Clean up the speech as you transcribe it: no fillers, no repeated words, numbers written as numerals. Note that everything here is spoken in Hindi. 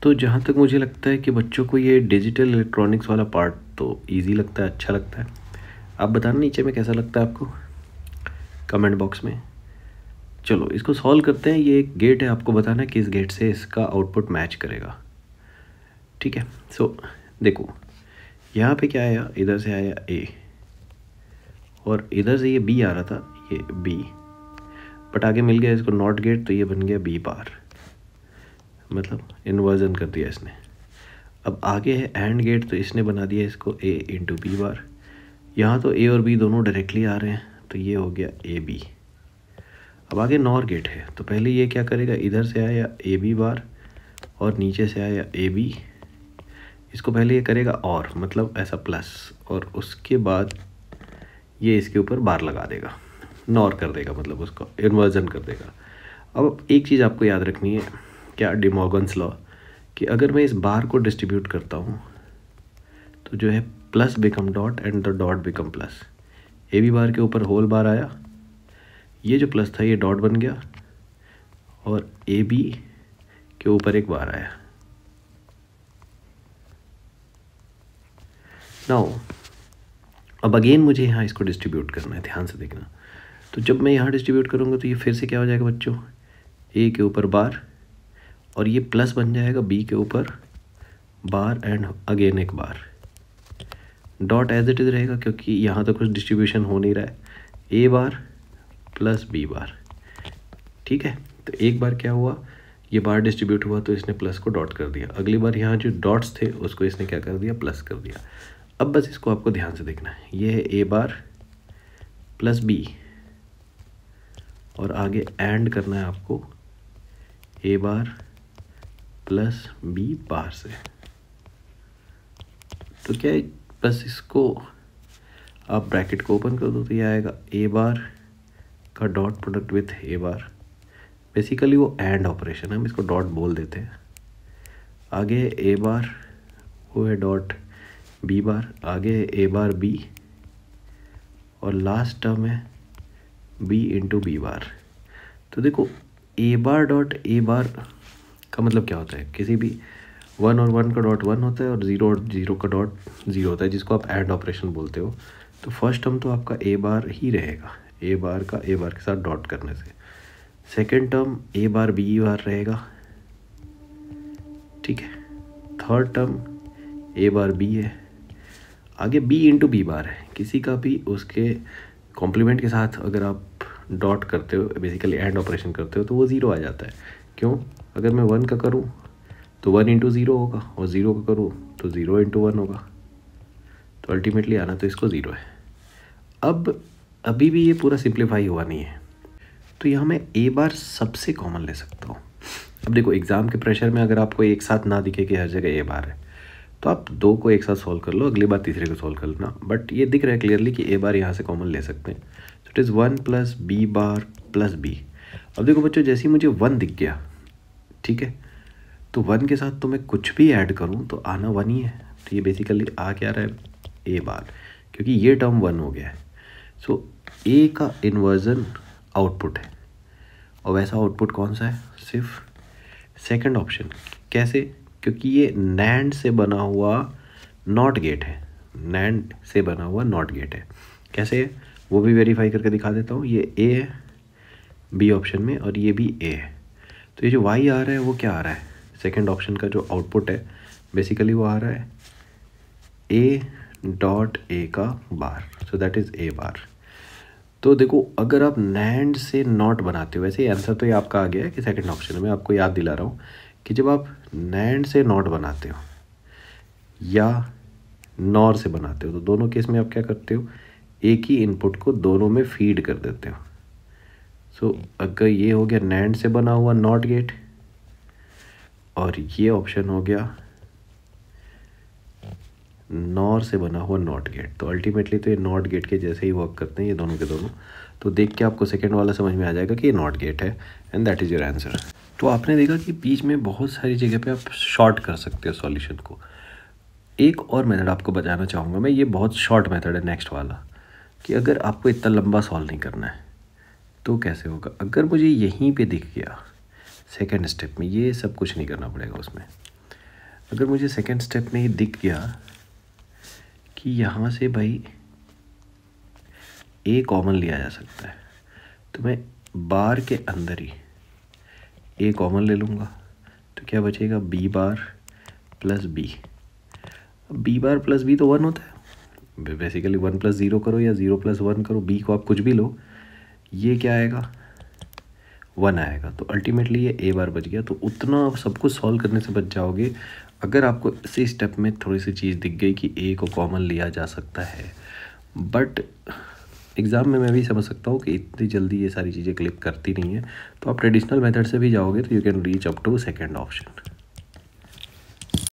तो जहाँ तक मुझे लगता है कि बच्चों को ये डिजिटल इलेक्ट्रॉनिक्स वाला पार्ट तो इजी लगता है, अच्छा लगता है। आप बताना नीचे में कैसा लगता है आपको, कमेंट बॉक्स में। चलो इसको सॉल्व करते हैं। ये एक गेट है, आपको बताना है किस गेट से इसका आउटपुट मैच करेगा। ठीक है, सो देखो यहाँ पे क्या आया, इधर से आया ए और इधर से ये बी आ रहा था, ये बी, बट आगे मिल गया इसको नॉट गेट, तो ये बन गया बी बार, मतलब इन्वर्जन कर दिया इसने। अब आगे है एंड गेट, तो इसने बना दिया इसको ए इंटू बी बार। यहाँ तो ए और बी दोनों डायरेक्टली आ रहे हैं, तो ये हो गया ए बी। अब आगे नॉर गेट है, तो पहले ये क्या करेगा, इधर से आया ए बी बार और नीचे से आया ए बी, इसको पहले ये करेगा और मतलब ऐसा प्लस, और उसके बाद ये इसके ऊपर बार लगा देगा, नॉर कर देगा, मतलब उसको इन्वर्जन कर देगा। अब एक चीज़ आपको याद रखनी है, क्या, डे मॉर्गन्स लॉ, कि अगर मैं इस बार को डिस्ट्रीब्यूट करता हूँ तो जो है plus become dot and the dot become plus. A B bar के ऊपर होल बार आया, ये जो प्लस था ये डॉट बन गया, और ए बी के ऊपर एक बार आया। नाउ अब अगेन मुझे यहाँ इसको डिस्ट्रीब्यूट करना है, ध्यान से देखना। तो जब मैं यहाँ डिस्ट्रीब्यूट करूँगा तो ये फिर से क्या हो जाएगा बच्चों, ए के ऊपर बार और ये प्लस बन जाएगा बी के ऊपर बार एंड अगेन एक बार, डॉट एज इट इज़ रहेगा क्योंकि यहाँ तो कुछ डिस्ट्रीब्यूशन हो नहीं रहा है, ए बार प्लस बी बार। ठीक है, तो एक बार क्या हुआ, ये बार डिस्ट्रीब्यूट हुआ तो इसने प्लस को डॉट कर दिया, अगली बार यहाँ जो डॉट्स थे उसको इसने क्या कर दिया, प्लस कर दिया। अब बस इसको आपको ध्यान से देखना है, ये है ए बार प्लस बी और आगे एंड करना है आपको ए बार प्लस बी बार से। तो क्या है, बस इसको आप ब्रैकेट को ओपन कर दो तो ये आएगा ए बार का dot product with A bar, basically वो एंड ऑपरेशन है, हम इसको डॉट बोल देते हैं। आगे ए बार वो है डॉट बी बार, आगे ए बार बी और लास्ट टर्म है बी इंटू बी बार। तो देखो ए बार डॉट ए बार का मतलब क्या होता है, किसी भी 1 और 1 का डॉट 1 होता है और 0 और 0 का डॉट 0 होता है, जिसको आप एंड ऑपरेशन बोलते हो। तो फर्स्ट टर्म तो आपका ए बार ही रहेगा, ए बार का ए बार के साथ डॉट करने से। सेकेंड टर्म ए बार बी बार रहेगा, ठीक है। थर्ड टर्म ए बार बी है, आगे बी इंटू बी बार है, किसी का भी उसके कॉम्प्लीमेंट के साथ अगर आप डॉट करते हो, बेसिकली एंड ऑपरेशन करते हो, तो वो 0 आ जाता है। क्यों, अगर मैं 1 का करूँ तो 1 इंटू 0 होगा और 0 का करूँ तो 0 इंटू 1 होगा, तो अल्टीमेटली आना तो इसको 0 है। अब अभी भी ये पूरा सिंप्लीफाई हुआ नहीं है, तो यहाँ मैं ए बार सबसे कॉमन ले सकता हूँ। अब देखो एग्ज़ाम के प्रेशर में अगर आपको एक साथ ना दिखे कि हर जगह ए बार है, तो आप 2 को एक साथ सॉल्व कर लो, अगली बार तीसरे को सॉल्व कर लेना। बट ये दिख रहा है क्लियरली कि ए बार यहाँ से कॉमन ले सकते हैं, तो it is 1 plus B bar plus B. अब देखो बच्चों, जैसे ही मुझे 1 दिख गया, ठीक है, तो 1 के साथ तो मैं कुछ भी ऐड करूँ तो आना 1 ही है, तो ये बेसिकली आ क्या रहा है, ए बार, क्योंकि ये टर्म 1 हो गया है। सो ए का इन्वर्जन आउटपुट है, और वैसा आउटपुट कौन सा है, सिर्फ सेकंड ऑप्शन। कैसे, क्योंकि ये नैंड से बना हुआ नॉट गेट है, नैंड से बना हुआ नॉट गेट है। कैसे, वो भी वेरीफाई करके दिखा देता हूँ। ये ए है बी ऑप्शन में और ये भी ए है, तो ये जो वाई आ रहा है वो क्या आ रहा है, सेकंड ऑप्शन का जो आउटपुट है बेसिकली वो आ रहा है ए डॉट ए का बार, सो दैट इज़ ए बार। तो देखो अगर आप नैंड से नॉट बनाते हो, वैसे आंसर तो ये आपका आ गया है कि सेकंड ऑप्शन में, आपको याद दिला रहा हूँ कि जब आप नैंड से नॉट बनाते हो या नॉर से बनाते हो, तो दोनों केस में आप क्या करते हो, एक ही इनपुट को दोनों में फीड कर देते हो। सो अगर ये हो गया नैंड से बना हुआ नॉट गेट और ये ऑप्शन हो गया नॉर से बना हुआ नॉट गेट, तो अल्टीमेटली तो ये नॉट गेट के जैसे ही वर्क करते हैं ये दोनों के दोनों। तो देख के आपको सेकंड वाला समझ में आ जाएगा कि ये नॉट गेट है and that is your answer. तो आपने देखा कि बीच में बहुत सारी जगह पे आप शॉर्ट कर सकते हो सॉल्यूशन को। एक और मेथड आपको बताना चाहूँगा मैं, ये बहुत शॉर्ट मेथड है नेक्स्ट वाला, कि अगर आपको इतना लंबा सॉल्व नहीं करना है तो कैसे होगा। अगर मुझे यहीं पे दिख गया सेकंड स्टेप में, ये सब कुछ नहीं करना पड़ेगा उसमें, अगर मुझे सेकंड स्टेप में ये दिख गया कि यहाँ से भाई ए कॉमन लिया जा सकता है, तो मैं बार के अंदर ही ए कॉमन ले लूँगा, तो क्या बचेगा B bar plus B. B bar plus B तो 1 होता है, बेसिकली 1 + 0 करो या 0 + 1 करो, बी को आप कुछ भी लो, ये क्या आएगा 1 आएगा। तो अल्टीमेटली ये ए बार बच गया। तो उतना आप सब कुछ सॉल्व करने से बच जाओगे अगर आपको इसी स्टेप में थोड़ी सी चीज़ दिख गई कि ए को कॉमन लिया जा सकता है। बट एग्ज़ाम में मैं भी समझ सकता हूँ कि इतनी जल्दी ये सारी चीज़ें क्लिक करती नहीं है, तो आप ट्रेडिशनल मेथड से भी जाओगे तो you can reach up to second option.